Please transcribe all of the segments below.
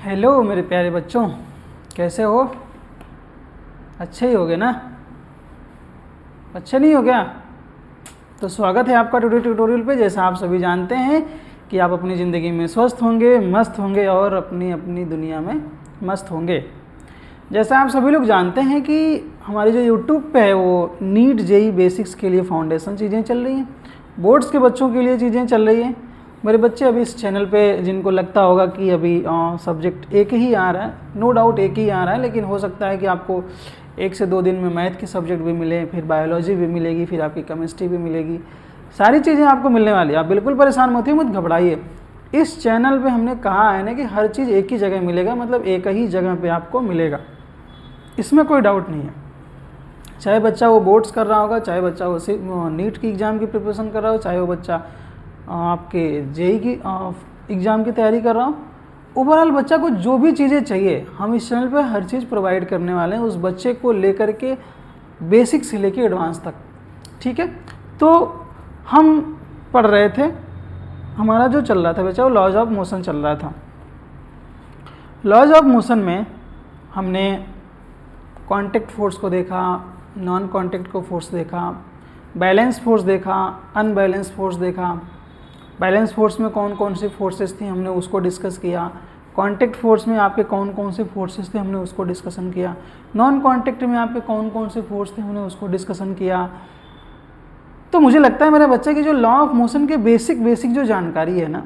Hello मेरे प्यारे बच्चों, कैसे हो? अच्छे ही होगे ना? अच्छे नहीं हो क्या? तो स्वागत है आपका टुडे ट्यूटोरियल पे। जैसा आप सभी जानते हैं कि आप अपनी ज़िंदगी में स्वस्थ होंगे, मस्त होंगे और अपनी अपनी दुनिया में मस्त होंगे। जैसा आप सभी लोग जानते हैं कि हमारी जो यूट्यूब पे है वो नीट जेई बेसिक्स के लिए फाउंडेशन चीज़ें चल रही हैं, बोर्ड्स के बच्चों के लिए चीज़ें चल रही हैं। मेरे बच्चे अभी इस चैनल पे जिनको लगता होगा कि अभी सब्जेक्ट एक ही आ रहा है, नो डाउट एक ही आ रहा है, लेकिन हो सकता है कि आपको 1 से 2 दिन में मैथ के सब्जेक्ट भी मिले, फिर बायोलॉजी भी मिलेगी, फिर आपकी केमिस्ट्री भी मिलेगी। सारी चीज़ें आपको मिलने वाली है। आप बिल्कुल परेशान मत होइए, मत घबराइए। इस चैनल पे हमने कहा है ना कि हर चीज़ एक ही जगह मिलेगा, मतलब एक ही जगह पे आपको मिलेगा, इसमें कोई डाउट नहीं है। चाहे बच्चा वो बोर्ड्स कर रहा होगा, चाहे बच्चा वो नीट की एग्ज़ाम की प्रिपरेशन कर रहा हो, चाहे वो बच्चा आपके जेई की एग्ज़ाम की तैयारी कर रहा हो, ओवरऑल बच्चा को जो भी चीज़ें चाहिए हम इस चैनल पर हर चीज़ प्रोवाइड करने वाले हैं, उस बच्चे को लेकर के बेसिक से लेके एडवांस तक। ठीक है, तो हम पढ़ रहे थे, हमारा जो चल रहा था बच्चा वो लॉज ऑफ मोशन चल रहा था। लॉज ऑफ मोशन में हमने कांटेक्ट फोर्स को देखा, नॉन कांटेक्ट को फोर्स देखा, बैलेंस फोर्स देखा, अनबैलेंस फोर्स देखा। बैलेंस फोर्स में कौन कौन सी फोर्सेस थी हमने उसको डिस्कस किया। कांटेक्ट फोर्स में आपके कौन कौन से फोर्सेस थे हमने उसको डिस्कशन किया। नॉन कांटेक्ट में आपके कौन कौन से फोर्स थे हमने उसको डिस्कशन किया। तो मुझे लगता है मेरे बच्चे की जो लॉ ऑफ मोशन के बेसिक जो जानकारी है ना,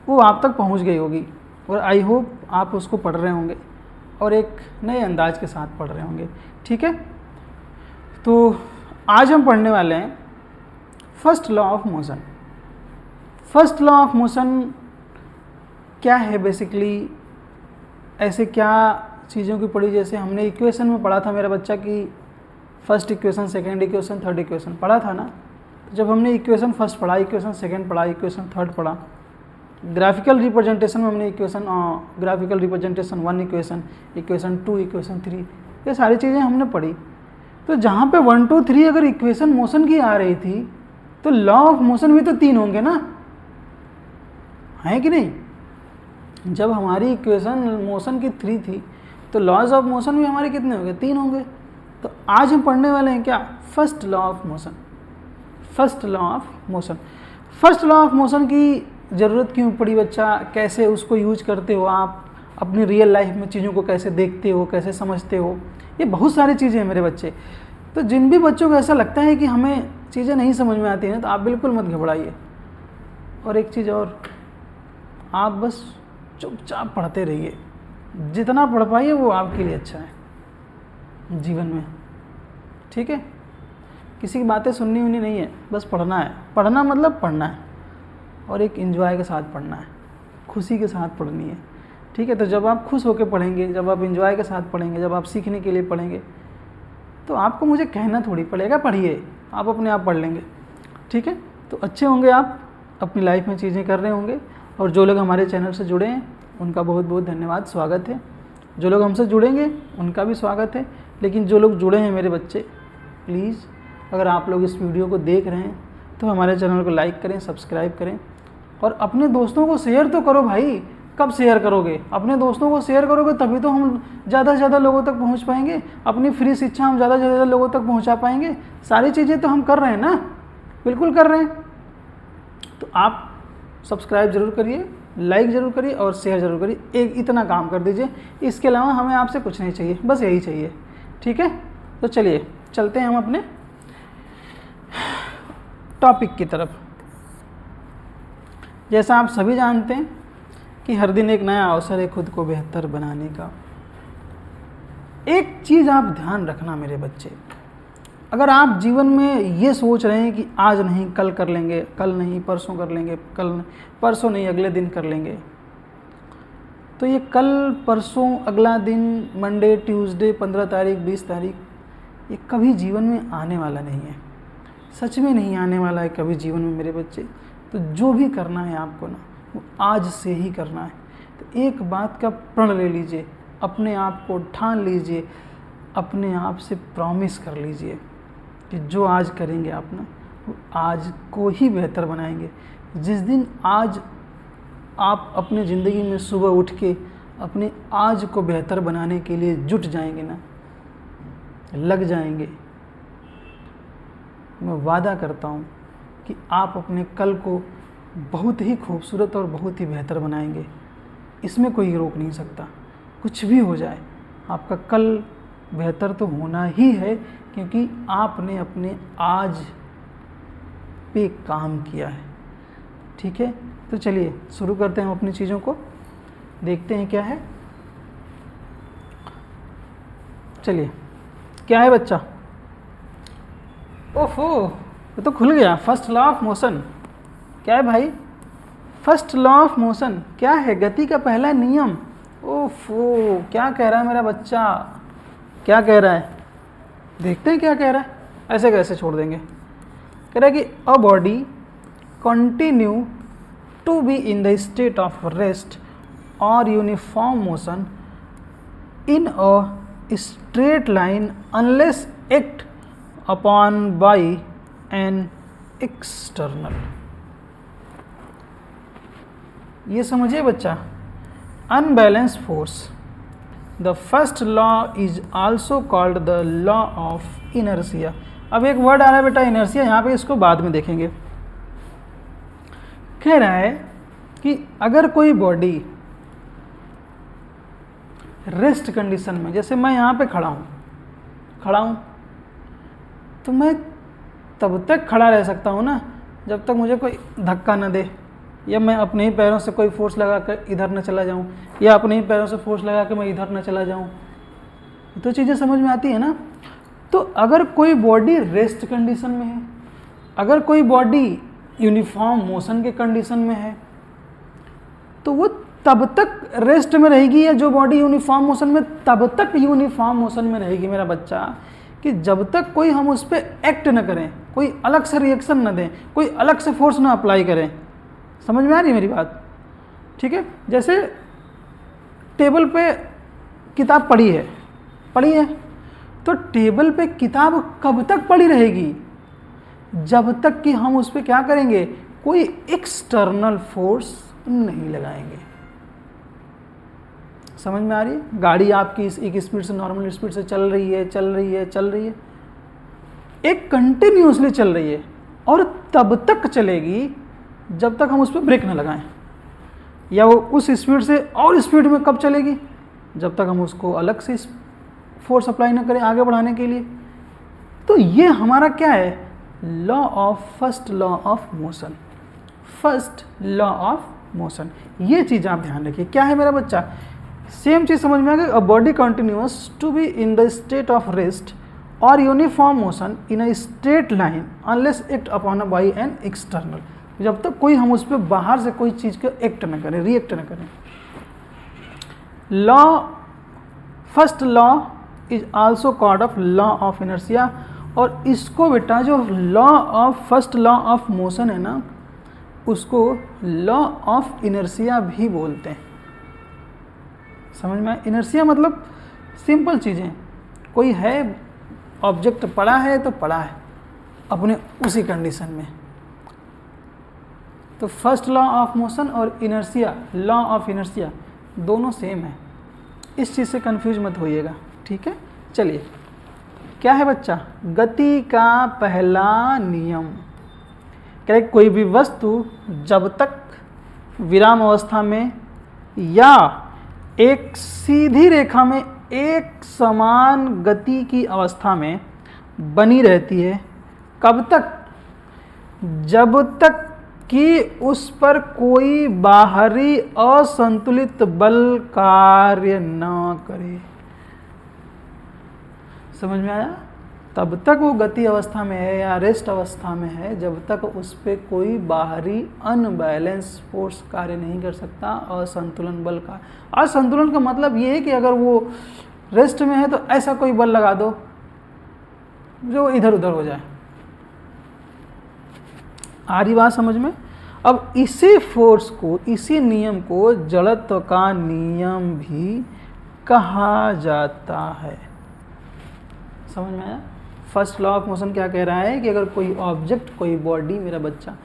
वो आप तक पहुंच गई होगी और आई होप आप उसको पढ़ रहे होंगे और एक नए अंदाज के साथ पढ़ रहे होंगे। ठीक है, तो आज हम पढ़ने वाले हैं first law of motion. First law of motion क्या है बेसिकली, ऐसे क्या चीज़ों की पढ़ी, जैसे हमने इक्वेशन में पढ़ा था मेरा बच्चा कि first equation, second equation, third equation पढ़ा था ना। तो जब हमने इक्वेशन फर्स्ट पढ़ा, इक्वेशन सेकंड पढ़ा, इक्वेशन थर्ड पढ़ा, ग्राफिकल रिप्रेजेंटेशन में हमने equation graphical representation 1 equation, equation 2, equation 3, ये सारी चीज़ें हमने पढ़ी। तो जहाँ पे 1, 2, 3 अगर इक्वेशन मोशन की आ रही थी तो लॉ ऑफ मोशन भी तो 3 होंगे ना, है कि नहीं? जब हमारी इक्वेशन मोशन की 3 थी तो लॉज ऑफ मोशन भी हमारे कितने होंगे? 3 होंगे। तो आज हम पढ़ने वाले हैं क्या? First law of motion. First law of motion, first law of motion की ज़रूरत क्यों पड़ी बच्चा, कैसे उसको यूज करते हो आप अपनी रियल लाइफ में, चीज़ों को कैसे देखते हो, कैसे समझते हो, ये बहुत सारी चीज़ें हैं मेरे बच्चे। तो जिन भी बच्चों को ऐसा लगता है कि हमें चीज़ें नहीं समझ में आती हैं तो आप बिल्कुल मत घबराइए। और एक चीज़ और, आप बस चुपचाप पढ़ते रहिए, जितना पढ़ पाइए वो आपके लिए अच्छा है जीवन में। ठीक है, किसी की बातें सुननी उन्नी नहीं है, बस पढ़ना है। पढ़ना मतलब पढ़ना है और एक एंजॉय के साथ पढ़ना है, खुशी के साथ पढ़नी है। ठीक है, तो जब आप खुश होकर पढ़ेंगे, जब आप एंजॉय के साथ पढ़ेंगे, जब आप सीखने के लिए पढ़ेंगे, तो आपको मुझे कहना थोड़ी पड़ेगा पढ़िए, आप अपने आप पढ़ लेंगे। ठीक है, तो अच्छे होंगे, आप अपनी लाइफ में चीज़ें कर रहे होंगे। और जो लोग हमारे चैनल से जुड़े हैं उनका बहुत बहुत धन्यवाद, स्वागत है। जो लोग हमसे जुड़ेंगे उनका भी स्वागत है, लेकिन जो लोग जुड़े हैं मेरे बच्चे, प्लीज़ अगर आप लोग इस वीडियो को देख रहे हैं तो हमारे चैनल को लाइक करें, सब्सक्राइब करें और अपने दोस्तों को शेयर तो करो भाई। कब शेयर करोगे? अपने दोस्तों को शेयर करोगे तभी तो हम ज़्यादा से ज़्यादा लोगों तक पहुंच पाएंगे, अपनी फ्री शिक्षा हम ज़्यादा से ज़्यादा लोगों तक पहुंचा पाएंगे। सारी चीज़ें तो हम कर रहे हैं ना, बिल्कुल कर रहे हैं। तो आप सब्सक्राइब जरूर करिए, लाइक ज़रूर करिए और शेयर ज़रूर करिए। एक इतना काम कर दीजिए, इसके अलावा हमें आपसे कुछ नहीं चाहिए, बस यही चाहिए। ठीक है, तो चलिए चलते हैं हम अपने टॉपिक की तरफ। जैसा आप सभी जानते हैं कि हर दिन एक नया अवसर है खुद को बेहतर बनाने का। एक चीज़ आप ध्यान रखना मेरे बच्चे, अगर आप जीवन में ये सोच रहे हैं कि आज नहीं कल कर लेंगे, कल नहीं परसों कर लेंगे, कल परसों नहीं अगले दिन कर लेंगे, तो ये कल परसों अगला दिन, मंडे, ट्यूसडे, 15 तारीख, 20 तारीख, ये कभी जीवन में आने वाला नहीं है। सच में नहीं आने वाला है कभी जीवन में मेरे बच्चे। तो जो भी करना है आपको ना, वो आज से ही करना है। तो एक बात का प्रण ले लीजिए, अपने आप को ठान लीजिए, अपने आप से प्रॉमिस कर लीजिए कि जो आज करेंगे आप ना, वो आज को ही बेहतर बनाएंगे। जिस दिन आज आप अपनी ज़िंदगी में सुबह उठ के अपने आज को बेहतर बनाने के लिए जुट जाएंगे ना, लग जाएंगे, मैं वादा करता हूँ कि आप अपने कल को बहुत ही खूबसूरत और बहुत ही बेहतर बनाएंगे। इसमें कोई रोक नहीं सकता। कुछ भी हो जाए, आपका कल बेहतर तो होना ही है, क्योंकि आपने अपने आज पे काम किया है। ठीक है, तो चलिए शुरू करते हैं अपनी चीज़ों को, देखते हैं क्या है। चलिए, क्या है बच्चा? ओहो, ये तो खुल गया। फर्स्ट लॉ ऑफ मोशन क्या है भाई? फर्स्ट लॉ ऑफ मोशन क्या है? गति का पहला नियम। ओफो, क्या कह रहा है मेरा बच्चा? क्या कह रहा है? देखते हैं क्या कह रहा है। ऐसे कैसे छोड़ देंगे? कह रहा है कि a body continue to be in the state of rest और uniform motion in a straight line unless act upon by an external. ये समझिए बच्चा, unbalance force. The first law is also called the law of inertia. अब एक word आ रहा है बेटा inertia, यहाँ पे इसको बाद में देखेंगे। कह रहा है कि अगर कोई बॉडी रेस्ट कंडीशन में, जैसे मैं यहाँ पे खड़ा हूँ, तो मैं तब तक खड़ा रह सकता हूँ ना जब तक मुझे कोई धक्का न दे, या मैं अपने ही पैरों से कोई फोर्स लगा कर इधर न चला जाऊँ, या अपने ही पैरों से फोर्स लगा कर मैं इधर न चला जाऊँ। तो चीज़ें समझ में आती है ना। तो अगर कोई बॉडी रेस्ट कंडीशन में है, अगर कोई बॉडी यूनिफॉर्म मोशन के कंडीशन में है, तो वो तब तक रेस्ट में रहेगी, या जो बॉडी यूनिफॉर्म मोशन में तब तक यूनिफॉर्म मोशन में रहेगी मेरा बच्चा, कि जब तक कोई हम उस पर एक्ट न करें, कोई अलग से रिएक्शन न दें, कोई अलग से फोर्स ना अप्लाई करें। समझ में आ रही है मेरी बात? ठीक है, जैसे टेबल पे किताब पड़ी है, तो टेबल पे किताब कब तक पड़ी रहेगी? जब तक कि हम उस पर क्या करेंगे, कोई एक्सटर्नल फोर्स नहीं लगाएंगे। समझ में आ रही है? गाड़ी आपकी एक स्पीड से, नॉर्मल स्पीड से चल रही है, एक कंटिन्यूसली चल रही है, और तब तक चलेगी जब तक हम उस पर ब्रेक न लगाएं। या वो उस स्पीड से और स्पीड में कब चलेगी? जब तक हम उसको अलग से फोर्स अप्लाई न करें आगे बढ़ाने के लिए। तो ये हमारा क्या है? First law of motion. ये चीज़ आप ध्यान रखिए। क्या है मेरा बच्चा? सेम चीज़ समझ में आ गई। A body continuous to be in the state of rest और uniform motion in a straight line unless act upon by an external. जब तक कोई हम उस पर बाहर से कोई चीज़ को एक्ट न करें, रिएक्ट न करें। First law is also called off law of inertia. और इसको बेटा जो फर्स्ट लॉ ऑफ मोशन है ना, उसको लॉ ऑफ इनर्शिया भी बोलते हैं। समझ में? इनर्शिया मतलब सिंपल चीज़ें, कोई है ऑब्जेक्ट पड़ा है तो पड़ा है अपने उसी कंडीशन में। तो फर्स्ट लॉ ऑफ मोशन और लॉ ऑफ इनर्शिया दोनों सेम है। इस चीज़ से कंफ्यूज मत होइएगा। ठीक है, चलिए क्या है बच्चा? गति का पहला नियम। क्या कोई भी वस्तु जब तक विराम अवस्था में या एक सीधी रेखा में एक समान गति की अवस्था में बनी रहती है, कब तक? जब तक कि उस पर कोई बाहरी असंतुलित बल कार्य न करे। समझ में आया? तब तक वो गति अवस्था में है या रेस्ट अवस्था में है जब तक उस पर कोई बाहरी अनबैलेंस फोर्स कार्य नहीं कर सकता, असंतुलन बल का। असंतुलन का मतलब ये है कि अगर वो रेस्ट में है तो ऐसा कोई बल लगा दो जो इधर उधर हो जाए। आ रही बात समझ में? अब इसी फोर्स को, इसी नियम को जड़त्व का नियम भी कहा जाता है। समझ में आया? फर्स्ट लॉ ऑफ मोशन क्या कह रहा है कि अगर कोई ऑब्जेक्ट, कोई बॉडी, मेरा बच्चा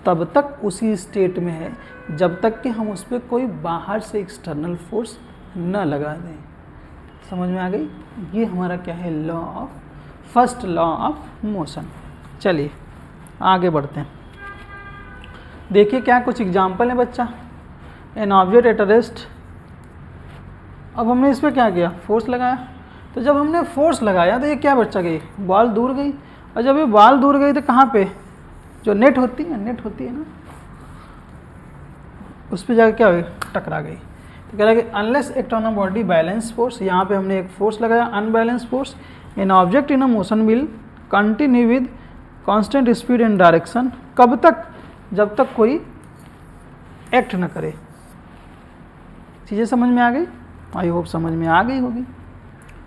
तब तक उसी स्टेट में है जब तक कि हम उस पर कोई बाहर से एक्सटर्नल फोर्स न लगा दें। समझ में आ गई? ये हमारा क्या है, फर्स्ट लॉ ऑफ मोशन। चलिए आगे बढ़ते हैं। देखिए क्या कुछ एग्जाम्पल है बच्चा। An object at a rest. अब हमने इस पर क्या किया, फोर्स लगाया। तो जब हमने फोर्स लगाया तो ये क्या बच्चा गई, बॉल दूर गई। और जब ये बॉल दूर गई तो कहाँ पे, जो नेट होती है ना, उस पर जाकर क्या हुई, टकरा गई। तो कह रहा है कि unless act on a body balance force, यहाँ पे हमने एक फोर्स लगाया unbalance force, an object in a motion will continue with constant speed and direction. कब तक, जब तक कोई एक्ट न करे। चीज़ें समझ में आ गई? आई होप समझ में आ गई होगी।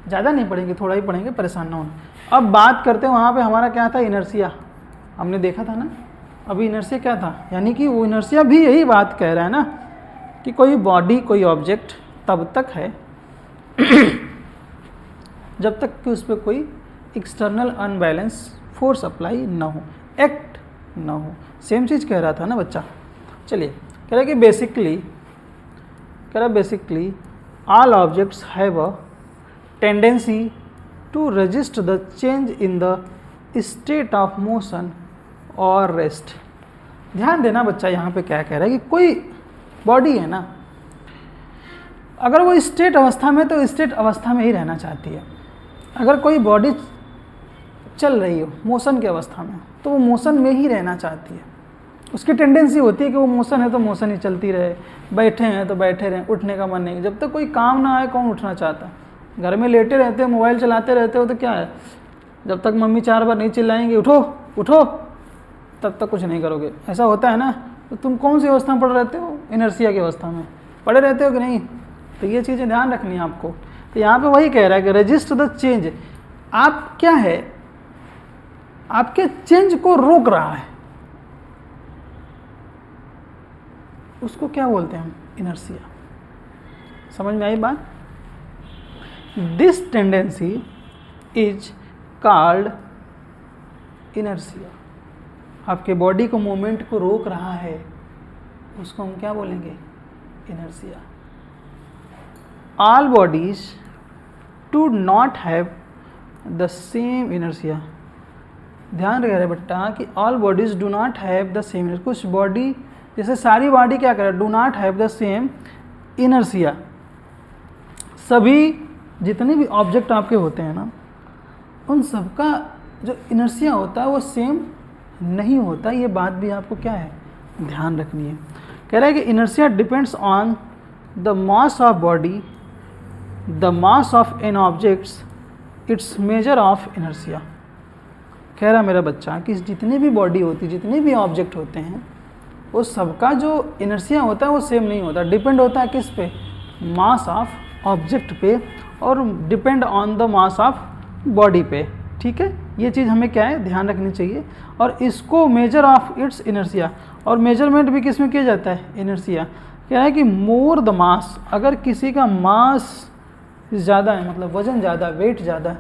ज़्यादा नहीं पढ़ेंगे, थोड़ा ही पढ़ेंगे, परेशान ना होना। अब बात करते हैं वहाँ पे हमारा क्या था, इनर्शिया। हमने देखा था ना अभी इनर्शिया क्या था, यानी कि वो इनर्शिया भी यही बात कह रहा है ना कि कोई बॉडी, कोई ऑब्जेक्ट तब तक है जब तक कि उस पर कोई एक्सटर्नल अनबैलेंस फोर्स अप्लाई ना हो, एक्ट ना हो। सेम चीज़ कह रहा था ना बच्चा। चलिए कह रहा है कि basically all objects have a tendency to resist the change in the state of motion or rest। ध्यान देना बच्चा, यहाँ पे क्या कह रहा है कि कोई बॉडी है ना, अगर वो स्टेट अवस्था में तो स्टेट अवस्था में ही रहना चाहती है। अगर कोई बॉडी चल रही हो मोशन की अवस्था में तो वो मोशन में ही रहना चाहती है। उसकी टेंडेंसी होती है कि वो मोशन है तो मोशन ही चलती रहे, बैठे हैं तो बैठे रहें, उठने का मन नहीं। जब तक कोई काम ना आए कौन उठना चाहता। घर में लेटे रहते हो, मोबाइल चलाते रहते हो तो क्या है, जब तक मम्मी 4 बार नहीं चिल्लाएंगे उठो उठो तब तक कुछ नहीं करोगे। ऐसा होता है ना। तो तुम कौन सी अवस्था में पड़े रहते हो, इनर्शिया की अवस्था में पड़े रहते हो कि नहीं। तो ये चीज़ें ध्यान रखनी है आपको। तो यहाँ पे वही कह रहा है कि रेजिस्ट द चेंज। आप क्या है, आपके चेंज को रोक रहा है, उसको क्या बोलते हैं हम, इनर्शिया। समझ में आई बात? This tendency is called inertia. आपके बॉडी को मूवमेंट को रोक रहा है, उसको हम क्या बोलेंगे, inertia. All bodies do not have the same inertia. ध्यान रहे बेटा कि all bodies do not have the same. कुछ बॉडी, जैसे सारी बॉडी क्या करे, do not have the same inertia. सभी जितने भी ऑब्जेक्ट आपके होते हैं ना, उन सबका जो इनर्शिया होता है वो सेम नहीं होता। ये बात भी आपको क्या है, ध्यान रखनी है। कह रहा है कि inertia depends on the mass of body, the mass of an objects, it's measure of inertia. कह रहा मेरा बच्चा कि जितनी भी बॉडी होती, जितने भी ऑब्जेक्ट होते हैं, वो सबका जो इनर्शिया होता है वो सेम नहीं होता। डिपेंड होता है किस पे, मास ऑफ ऑब्जेक्ट पे, और depend on the mass of body पे। ठीक है, ये चीज़ हमें क्या है, ध्यान रखनी चाहिए। और इसको मेजर ऑफ इट्स इनर्शिया, और मेजरमेंट भी किस में किया जाता है, इनर्शिया। कह रहा है कि मोर द मास, अगर किसी का मास ज़्यादा है, मतलब वज़न ज़्यादा, वेट ध्यान,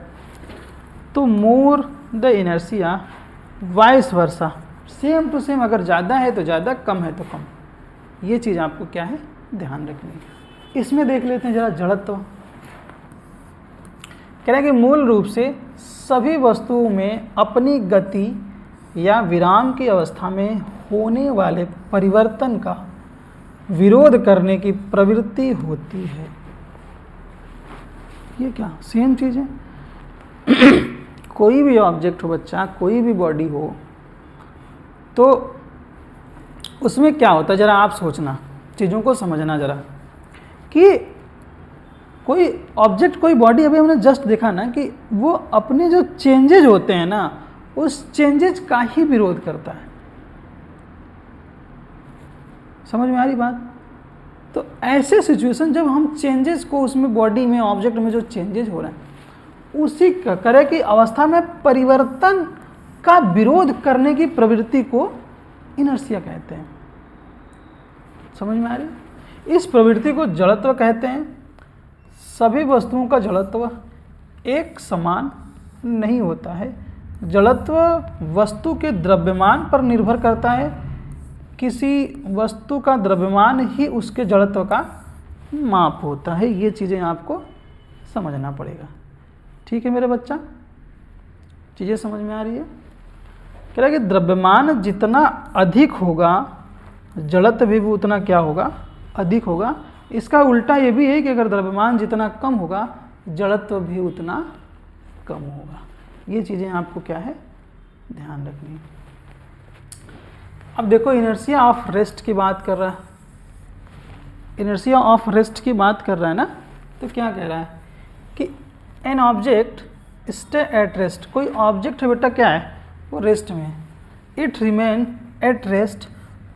तो more the inertia, vice versa, same to same, अगर ज़्यादा है तो ज़्यादा, कम है तो कम। ये चीज़ आपको क्या है, ध्यान रखनी है। इसमें देख लेते हैं जरा जड़त्व। कह रहे हैं कि मूल रूप से सभी वस्तुओं में अपनी गति या विराम की अवस्था में होने वाले परिवर्तन का विरोध करने की प्रवृत्ति होती है। ये क्या, सेम चीज़ है। कोई भी ऑब्जेक्ट हो बच्चा, कोई भी बॉडी हो, तो उसमें क्या होता है, ज़रा आप सोचना, चीज़ों को समझना ज़रा, कि कोई ऑब्जेक्ट, कोई बॉडी, अभी हमने जस्ट देखा ना कि वो अपने जो चेंजेज होते हैं ना, उस चेंजेज का ही विरोध करता है। समझ में आ रही बात? तो ऐसे सिचुएशन जब हम चेंजेस को, उसमें बॉडी में, ऑब्जेक्ट में जो चेंजेस हो रहे हैं, उसी तरह की अवस्था में परिवर्तन का विरोध करने की प्रवृत्ति को इनर्शिया कहते हैं। समझ में आ रही? इस प्रवृत्ति को जड़त्व कहते हैं। सभी वस्तुओं का जड़त्व एक समान नहीं होता है। जड़त्व वस्तु के द्रव्यमान पर निर्भर करता है किसी वस्तु का द्रव्यमान ही उसके जड़त्व का माप होता है। ये चीज़ें आपको समझना पड़ेगा। ठीक है मेरे बच्चा, चीज़ें समझ में आ रही है? कह रहा है कि द्रव्यमान जितना अधिक होगा जड़त्व भी उतना क्या होगा, अधिक होगा। इसका उल्टा ये भी है कि अगर द्रव्यमान जितना कम होगा जड़त्व भी उतना कम होगा। ये चीज़ें आपको क्या है, ध्यान रखनी है। अब देखो इनर्शिया ऑफ रेस्ट की बात कर रहा है, इनर्शिया ऑफ रेस्ट की बात कर रहा है ना, तो क्या कह रहा है कि an object stay at rest. कोई ऑब्जेक्ट है बेटा क्या है, वो रेस्ट में, it remain at rest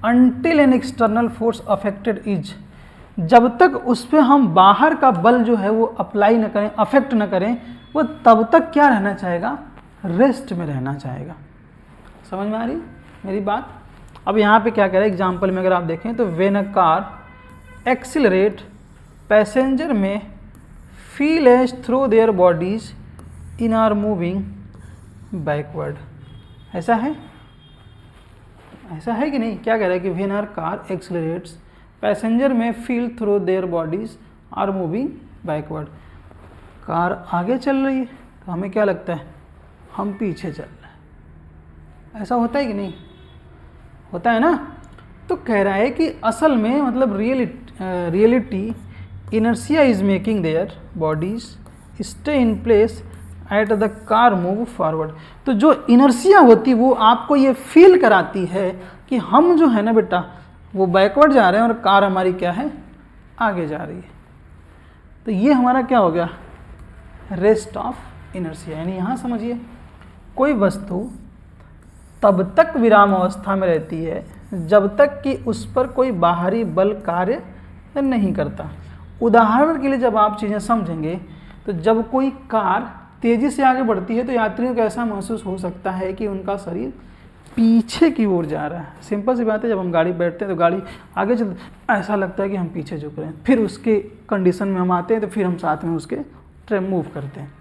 until an external force affected is. जब तक उस पर हम बाहर का बल जो है वो अप्लाई न करें, अफेक्ट न करें, वो तब तक क्या रहना चाहेगा, रेस्ट में रहना चाहेगा। समझ में आ रही मेरी बात? अब यहाँ पे क्या कह रहा है एग्जाम्पल में अगर आप देखें तो when a car accelerate passenger में feel as through their bodies in are moving backward. ऐसा है, ऐसा है कि नहीं? क्या कह रहा है कि when our car accelerates passenger में feel through their bodies are moving backward. Car आगे चल रही है तो हमें क्या लगता है, हम पीछे चल रहे हैं। ऐसा होता है कि नहीं? होता है ना? तो कह रहा है कि असल में मतलब reality inertia is making their bodies stay in place at the car move forward. तो जो इनर्शिया होती वो आपको ये फील कराती है कि हम जो है ना बेटा वो बैकवर्ड जा रहे हैं और कार हमारी क्या है, आगे जा रही है। तो ये हमारा क्या हो गया, रेस्ट ऑफ इनर्शिया। यानी यहाँ समझिए कोई वस्तु तब तक विराम अवस्था में रहती है जब तक कि उस पर कोई बाहरी बल कार्य नहीं करता। उदाहरण के लिए जब आप चीज़ें समझेंगे तो जब कोई कार तेज़ी से आगे बढ़ती है तो यात्रियों को ऐसा महसूस हो सकता है कि उनका शरीर पीछे की ओर जा रहा है। सिंपल सी बात है, जब हम गाड़ी बैठते हैं तो गाड़ी आगे चल, ऐसा लगता है कि हम पीछे झुक रहे हैं। फिर उसके कंडीशन में हम आते हैं तो फिर हम साथ में उसके ट्रेन मूव करते हैं।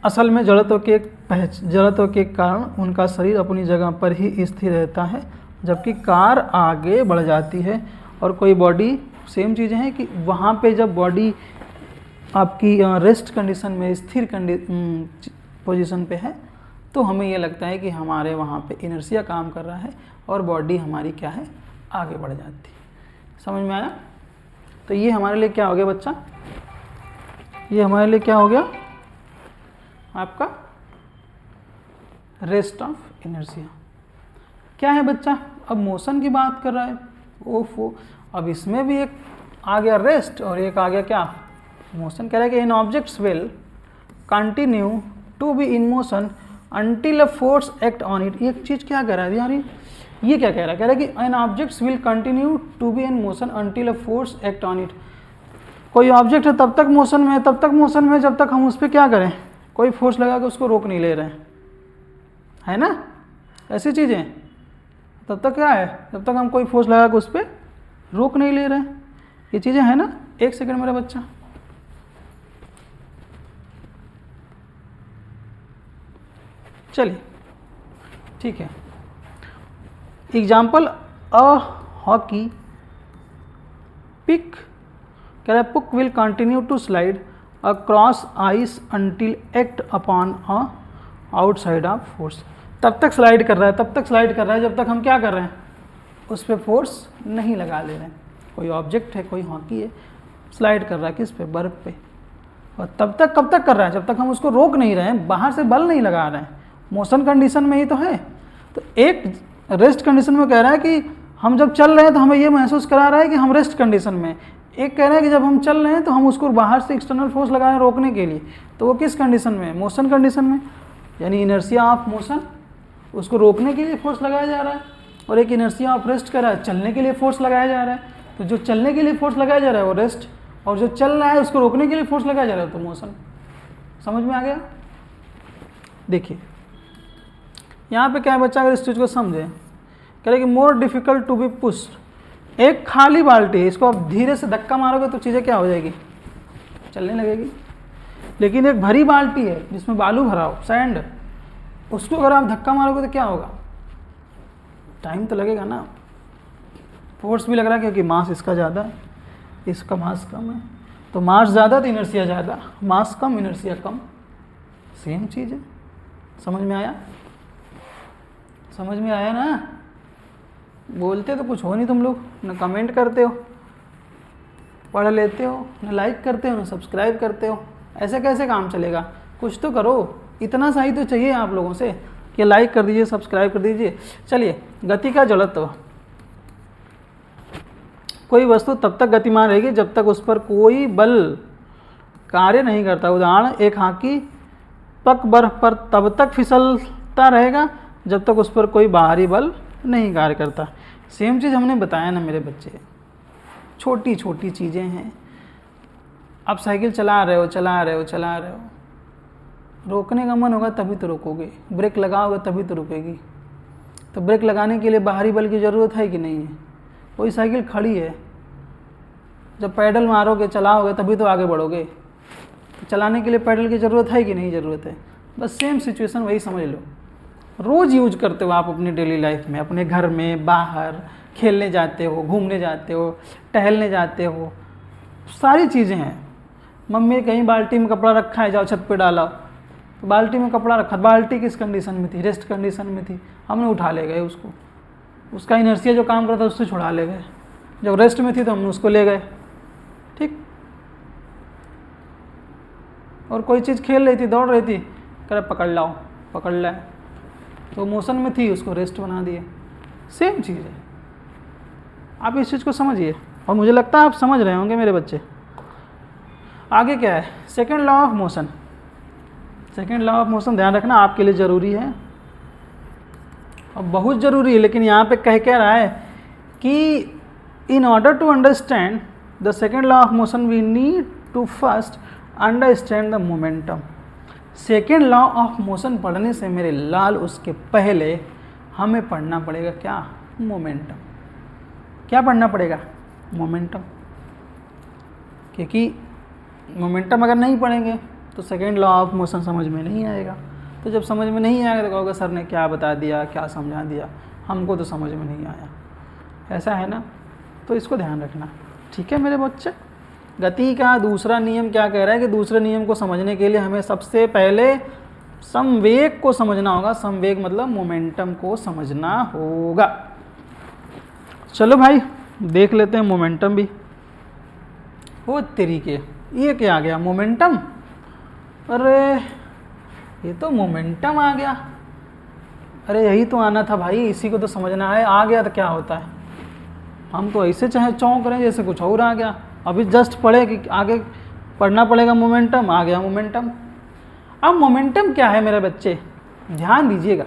असल में जड़त्व के कारण उनका शरीर अपनी जगह पर ही स्थिर रहता है, जबकि कार आगे बढ़ जाती है। और कोई बॉडी सेम चीज़ें हैं कि वहाँ पे जब बॉडी आपकी रेस्ट कंडीशन में, स्थिर पोजीशन पे है, तो हमें ये लगता है कि हमारे वहाँ पे इनर्शिया काम कर रहा है और बॉडी हमारी क्या है, आगे बढ़ जाती है। समझ में आया? तो ये हमारे लिए क्या हो गया बच्चा, ये हमारे लिए क्या हो गया आपका रेस्ट ऑफ इनर्शिया। क्या है बच्चा, अब मोशन की बात कर रहा है। ओफो, अब इसमें भी एक आ गया रेस्ट और एक आ गया क्या, मोशन। कह रहा है कि in objects will continue to be in motion until a force act on it. एक चीज़ क्या कह रहा है यार, ये क्या कह रहा है, कह रहा है कि in objects will continue to be in motion until a force act on it. कोई ऑब्जेक्ट है तब तक मोशन में, तब तक मोशन में जब तक हम उस पर क्या करें, कोई फोर्स लगा के उसको रोक नहीं ले रहे हैं, है ना? ऐसी चीज़ें तब तक क्या है, जब तक हम कोई फोर्स लगा के उस पर रोक नहीं ले रहे हैं। ये चीज़ें है ना? एक सेकंड मेरा बच्चा, चलिए ठीक है। एग्जाम्पल अ हॉकी पिक, कह रहा है puck will continue to slide across ice until act upon a outside of force. तब तक स्लाइड कर रहा है, तब तक स्लाइड कर रहा है जब तक हम क्या कर रहे हैं, उस पर फोर्स नहीं लगा ले रहे हैं। कोई ऑब्जेक्ट है, कोई हॉकी है, स्लाइड कर रहा है किस पे, बर्फ पे, और तब तक कब तक कर रहा है, जब तक हम उसको रोक नहीं रहे हैं, बाहर से बल नहीं लगा रहे हैं। मोशन कंडीशन में ही तो है। तो एक रेस्ट कंडीशन में कह रहा है कि हम जब चल रहे हैं तो हमें ये महसूस करा रहा है कि हम रेस्ट कंडीशन में। एक कह रहा है कि जब हम चल रहे हैं तो हम उसको बाहर से एक्सटर्नल फोर्स लगा रहे हैं रोकने के लिए। तो वो किस कंडीशन में, मोशन कंडीशन में, यानी इनर्शिया ऑफ मोशन, उसको रोकने के लिए फोर्स लगाया जा रहा है। और एक इनर्शिया ऑफ रेस्ट कह रहा है चलने के लिए फोर्स लगाया जा रहा है। तो जो चलने के लिए फोर्स लगाया जा रहा है वो रेस्ट, और जो चल रहा है उसको रोकने के लिए फोर्स लगाया जा रहा है तो मोशन। समझ में आ गया? देखिए यहाँ पे क्या है बच्चा, अगर इस चीज़ को समझे, कह रहे कि more difficult to be pushed. एक खाली बाल्टी है, इसको आप धीरे से धक्का मारोगे तो चीज़ें क्या हो जाएगी, चलने लगेगी। लेकिन एक भरी बाल्टी है जिसमें बालू भरा हो, सैंड, उसको अगर आप धक्का मारोगे तो क्या होगा, टाइम तो लगेगा ना, फोर्स भी लग रहा है क्योंकि मास इसका ज़्यादा है, इसका मास कम है, तो मास ज़्यादा तो इनर्शिया ज़्यादा, मास कम इनर्शिया कम, सेम चीज़ है। समझ में आया? समझ में आया ना? बोलते तो कुछ हो नहीं तुम लोग, ना कमेंट करते हो, पढ़ लेते हो, ना लाइक करते हो, ना सब्सक्राइब करते हो। ऐसे कैसे काम चलेगा? कुछ तो करो, इतना सा ही तो चाहिए आप लोगों से कि लाइक कर दीजिए, सब्सक्राइब कर दीजिए। चलिए, गति का जड़त्व। कोई वस्तु तब तक गतिमान रहेगी जब तक उस पर कोई बल कार्य नहीं करता। उदाहरण, एक हाकी पक बर्फ पर तब तक फिसलता रहेगा जब तक उस पर कोई बाहरी बल नहीं कार्य करता। सेम चीज़ हमने बताया ना मेरे बच्चे, छोटी छोटी चीज़ें हैं। आप साइकिल चला रहे हो, रोकने का मन होगा तभी तो रोकोगे, ब्रेक लगाओगे तभी तो रुकेगी। तो ब्रेक लगाने के लिए बाहरी बल की ज़रूरत है कि नहीं है? कोई साइकिल खड़ी है, जब पैडल मारोगे, चलाओगे तभी तो आगे बढ़ोगे। चलाने के लिए पैडल की ज़रूरत है कि नहीं ज़रूरत है? बस सेम सिचुएशन वही समझ लो। रोज़ यूज करते हो आप अपनी डेली लाइफ में, अपने घर में, बाहर खेलने जाते हो, घूमने जाते हो, टहलने जाते हो, सारी चीज़ें हैं। मम्मी कहीं बाल्टी में कपड़ा रखा है, जाओ छत पे डाला, तो बाल्टी में कपड़ा रखा, बाल्टी किस कंडीशन में थी? रेस्ट कंडीशन में थी, हमने उठा ले गए उसको, उसका इनर्शिया जो काम करता उससे छुड़ा ले गए। जब रेस्ट में थी तो हमने उसको ले गए, ठीक। और कोई चीज़ खेल रही थी, दौड़ रही थी, करे पकड़ लाओ, पकड़ लाए, तो मोशन में थी, उसको रेस्ट बना दिए। सेम चीज़ है, आप इस चीज़ को समझिए, और मुझे लगता है आप समझ रहे होंगे मेरे बच्चे। आगे क्या है? Second law of motion. Second law of motion ध्यान रखना आपके लिए ज़रूरी है और बहुत ज़रूरी है, लेकिन यहाँ पे कह रहा है कि in order to understand the second law of motion we need to first understand the momentum. Second law of motion पढ़ने से मेरे लाल, उसके पहले हमें पढ़ना पड़ेगा क्या? मोमेंटम। क्या पढ़ना पड़ेगा? मोमेंटम। क्योंकि मोमेंटम अगर नहीं पढ़ेंगे तो सेकेंड लॉ ऑफ मोशन समझ में नहीं आएगा। तो जब समझ में नहीं आएगा तो कहोगे सर ने क्या बता दिया, क्या समझा दिया, हमको तो समझ में नहीं आया। ऐसा है ना? तो इसको ध्यान रखना, ठीक है मेरे बच्चे। गति का दूसरा नियम क्या कह रहा है कि दूसरे नियम को समझने के लिए हमें सबसे पहले संवेग को समझना होगा। संवेग मतलब मोमेंटम को समझना होगा। चलो भाई देख लेते हैं मोमेंटम भी। वो तरीके, ये क्या आ गया? मोमेंटम। अरे ये तो मोमेंटम आ गया। अरे यही तो आना था भाई, इसी को तो समझना है। आ गया तो क्या होता है? हम तो ऐसे चाहे चौंक रहे जैसे कुछ और आ गया। अभी जस्ट पढ़े कि आगे पढ़ना पड़ेगा मोमेंटम, आ गया मोमेंटम। अब मोमेंटम क्या है मेरे बच्चे? ध्यान दीजिएगा।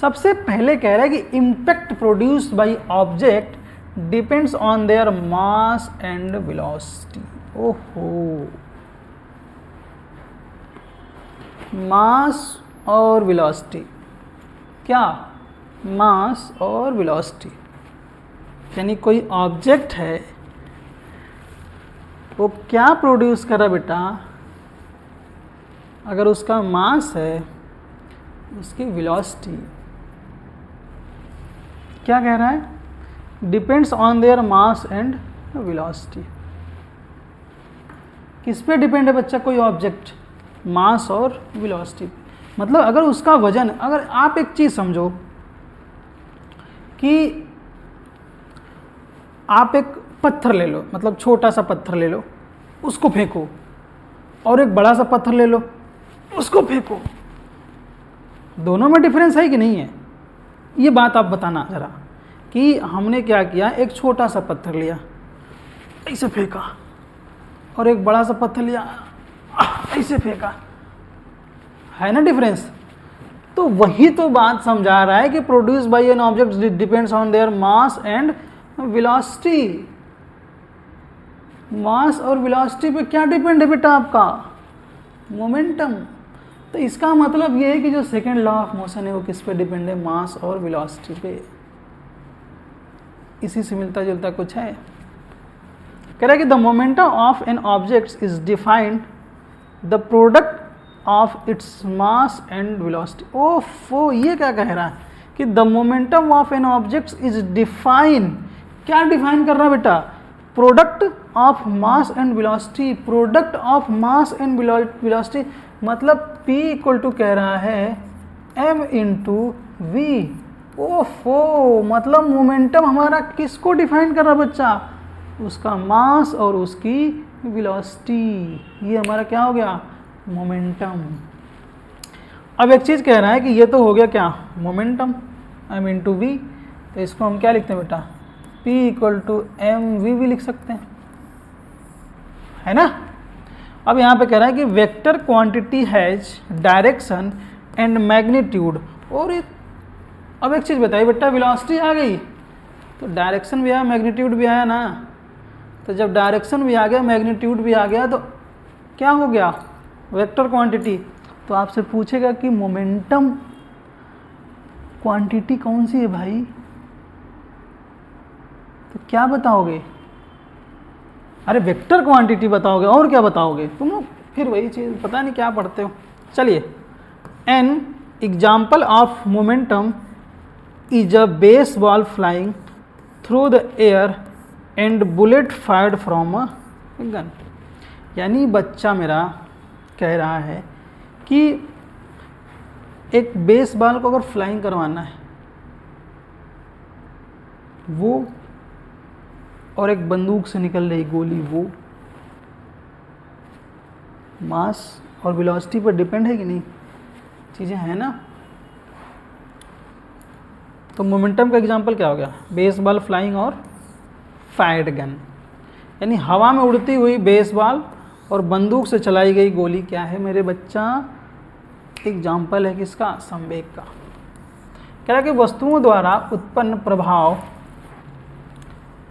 सबसे पहले कह रहा है कि impact produced by object depends on their mass and velocity. ओहो, मास और वेलोसिटी। क्या? मास और वेलोसिटी। यानी कोई ऑब्जेक्ट है, वो क्या प्रोड्यूस कर रहा बेटा? अगर उसका मास है, उसकी वेलोसिटी। क्या कह रहा है? Depends on their mass and velocity. किस पे डिपेंड है बच्चा कोई ऑब्जेक्ट? मास और वेलोसिटी। मतलब अगर उसका वजन, अगर आप एक चीज़ समझो कि आप एक पत्थर ले लो, मतलब छोटा सा पत्थर ले लो, उसको फेंको, और एक बड़ा सा पत्थर ले लो, उसको फेंको, दोनों में डिफरेंस है कि नहीं है? ये बात आप बताना ज़रा कि हमने क्या किया, एक छोटा सा पत्थर लिया, ऐसे फेंका, और एक बड़ा सा पत्थर लिया, ऐसे फेंका, है ना डिफरेंस? तो वही तो बात समझा रहा है कि produce by an object depends on their mass and velocity. Mass और वेलोसिटी पे क्या डिपेंड है बेटा आपका? मोमेंटम। तो इसका मतलब ये है कि जो सेकेंड लॉ ऑफ मोशन है वो किस पे डिपेंड है? मास और वेलोसिटी पे। इसी से मिलता जुलता कुछ है। कह रहा है कि the momentum of an object is defined the product of its mass and velocity. ओफो, ये क्या कह रहा है कि the momentum of an object is define, क्या डिफाइन कर रहा है बेटा, product of mass and velocity, product of mass and velocity, मतलब P इक्वल टू कह रहा है m इंटू वी। ओफो, मतलब मोमेंटम हमारा किसको डिफाइन कर रहा है बच्चा, उसका मास और उसकी वेलोसिटी, ये हमारा क्या हो गया, मोमेंटम। अब एक चीज़ कह रहा है कि ये तो हो गया क्या, मोमेंटम m इंटू वी, तो इसको हम क्या लिखते हैं बेटा, P equal to M V भी लिख सकते हैं, है ना। अब यहाँ पे कह रहा है कि vector quantity has direction and magnitude, और अब एक चीज़ बताइए बेटा, वेलोसिटी आ गई तो डायरेक्शन भी आया मैग्नीट्यूड भी आया ना, तो जब डायरेक्शन भी आ गया मैग्नीट्यूड भी आ गया तो क्या हो गया, वेक्टर क्वांटिटी। तो आपसे पूछेगा कि मोमेंटम क्वांटिटी कौन सी है भाई, तो क्या बताओगे, अरे वेक्टर क्वांटिटी बताओगे, और क्या बताओगे तुम लोग, फिर वही चीज़ पता नहीं क्या पढ़ते हो। चलिए, an example of momentum is a base ball flying through the air and bullet fired from a gun, यानी बच्चा मेरा कह रहा है कि एक बेस बॉल को अगर फ्लाइंग करवाना है वो, और एक बंदूक से निकल रही गोली, वो मास और वेलोसिटी पर डिपेंड है कि नहीं, चीज़ें हैं ना। तो मोमेंटम का एग्जांपल क्या हो गया, बेस बॉल फ्लाइंग और फायर्ड गन, यानी हवा में उड़ती हुई बेस बॉल और बंदूक से चलाई गई गोली क्या है मेरे बच्चा, एग्जाम्पल है किसका, संवेग का। कह रहा है कि वस्तुओं द्वारा उत्पन्न प्रभाव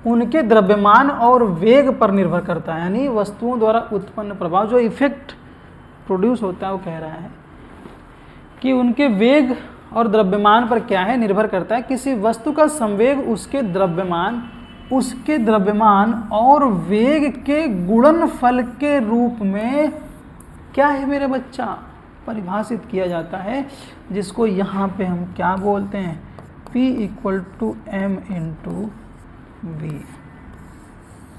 उनके द्रव्यमान और वेग पर निर्भर करता है, यानी वस्तुओं द्वारा उत्पन्न प्रभाव जो इफेक्ट प्रोड्यूस होता है, वो कह रहा है कि उनके वेग और द्रव्यमान पर क्या है, निर्भर करता है। किसी वस्तु का संवेग उसके द्रव्यमान और वेग के गुणनफल के रूप में क्या है मेरे बच्चा, परिभाषित किया जाता है, जिसको यहाँ पे हम क्या बोलते हैं, P equal to M into V.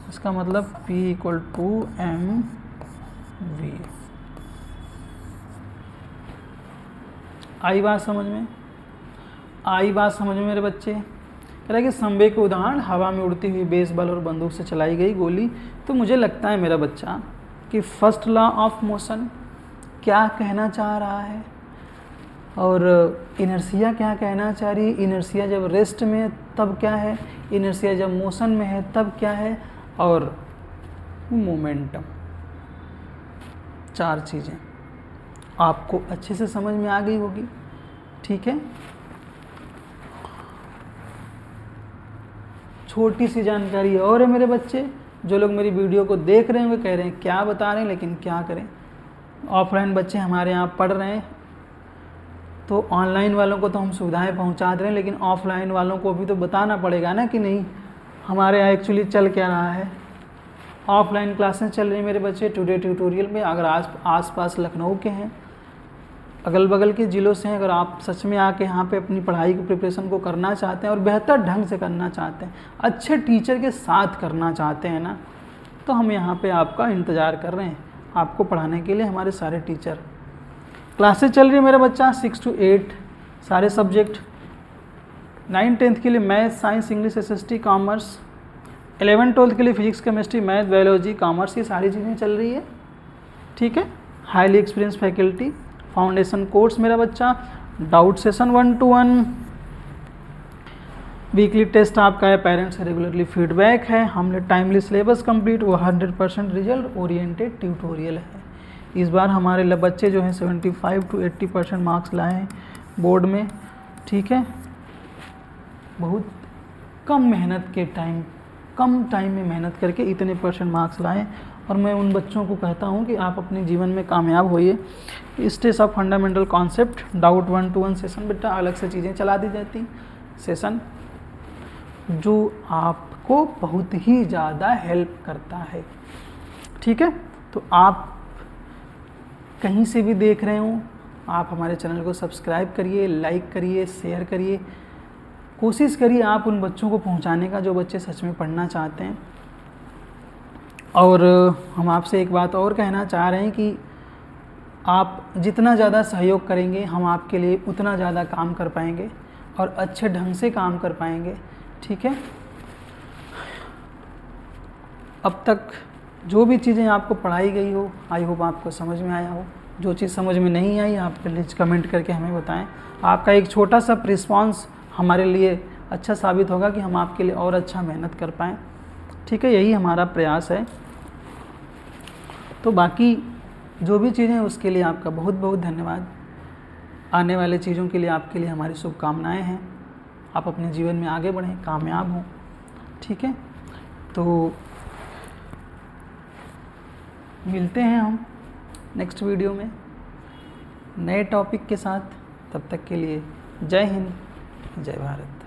इसका मतलब P equal to M V. आई बात समझ में, आई बात समझ में मेरे बच्चे। कह रहा है कि संवेग के उदाहरण हवा में उड़ती हुई बेस बॉल और बंदूक से चलाई गई गोली। तो मुझे लगता है मेरा बच्चा कि फर्स्ट लॉ ऑफ मोशन क्या कहना चाह रहा है और इनर्शिया क्या कहना चाह रही है। इनर्शिया जब रेस्ट में है तब क्या है, इनर्शिया जब मोशन में है तब क्या है, और मोमेंटम। चार चीज़ें आपको अच्छे से समझ में आ गई होगी, ठीक है। छोटी सी जानकारी और है मेरे बच्चे, जो लोग मेरी वीडियो को देख रहे हैं वो कह रहे हैं क्या बता रहे हैं, लेकिन क्या करें, ऑफलाइन बच्चे हमारे यहाँ पढ़ रहे हैं तो ऑनलाइन वालों को तो हम सुविधाएं पहुँचा दे रहे हैं, लेकिन ऑफलाइन वालों को भी तो बताना पड़ेगा ना कि नहीं हमारे यहाँ एक्चुअली चल क्या रहा है। ऑफलाइन क्लासेस चल रही हैं मेरे बच्चे टुडे ट्यूटोरियल में। अगर आस पास लखनऊ के हैं, अगल बगल के ज़िलों से हैं, अगर आप सच में आके यहाँ पे अपनी पढ़ाई की प्रिपरेशन को करना चाहते हैं और बेहतर ढंग से करना चाहते हैं, अच्छे टीचर के साथ करना चाहते हैं ना, तो हम यहाँ पे आपका इंतज़ार कर रहे हैं। आपको पढ़ाने के लिए हमारे सारे टीचर, क्लासेस चल रही है मेरा बच्चा 6 to 8 सारे सब्जेक्ट। 9-10 के लिए math, science, English, SST, commerce. 11-12 के लिए physics, chemistry, math, biology, commerce, ये सारी चीज़ें चल रही है, ठीक है। Highly experience faculty. Foundation course मेरा बच्चा, doubt session 1-to-1, weekly test आपका है, पेरेंट्स से रेगुलरली फीडबैक है, हमने टाइमली सिलेबस कंप्लीट, वो 100% रिजल्ट ओरिएंटेड ट्यूटोरियल है। इस बार हमारे बच्चे जो हैं 75 to 80% मार्क्स लाए हैं बोर्ड में, ठीक है। बहुत कम टाइम में मेहनत करके इतने % मार्क्स लाएं, और मैं उन बच्चों को कहता हूं कि आप अपने जीवन में कामयाब होइए। Stage of fundamental concept, doubt 1-to-1 session, बेटा अलग से चीज़ें चला दी जाती सेशन, जो आपको बहुत ही ज़्यादा हेल्प करता है, ठीक है। तो आप कहीं से भी देख रहे हो आप हमारे चैनल को सब्सक्राइब करिए, लाइक करिए, शेयर करिए। कोशिश करिए आप उन बच्चों को पहुंचाने का जो बच्चे सच में पढ़ना चाहते हैं। और हम आपसे एक बात और कहना चाह रहे हैं कि आप जितना ज़्यादा सहयोग करेंगे हम आपके लिए उतना ज़्यादा काम कर पाएंगे और अच्छे ढंग से काम कर पाएंगे। ठीक है, अब तक जो भी चीज़ें आपको पढ़ाई गई हो, आई होप आपको समझ में आया हो। जो चीज़ समझ में नहीं आई आप प्लीज़ कमेंट करके हमें बताएं। आपका एक छोटा सा रिस्पॉन्स हमारे लिए अच्छा साबित होगा कि हम आपके लिए और अच्छा मेहनत कर पाएँ। ठीक है, यही हमारा प्रयास है। तो बाकी जो भी चीज़ें उसके लिए आपका बहुत बहुत धन्यवाद। आने वाले चीज़ों के लिए आपके लिए हमारी शुभकामनाएं हैं। आप अपने जीवन में आगे बढ़ें, कामयाब हों। ठीक है, तो मिलते हैं हम नेक्स्ट वीडियो में नए टॉपिक के साथ। तब तक के लिए जय हिंद, जय भारत।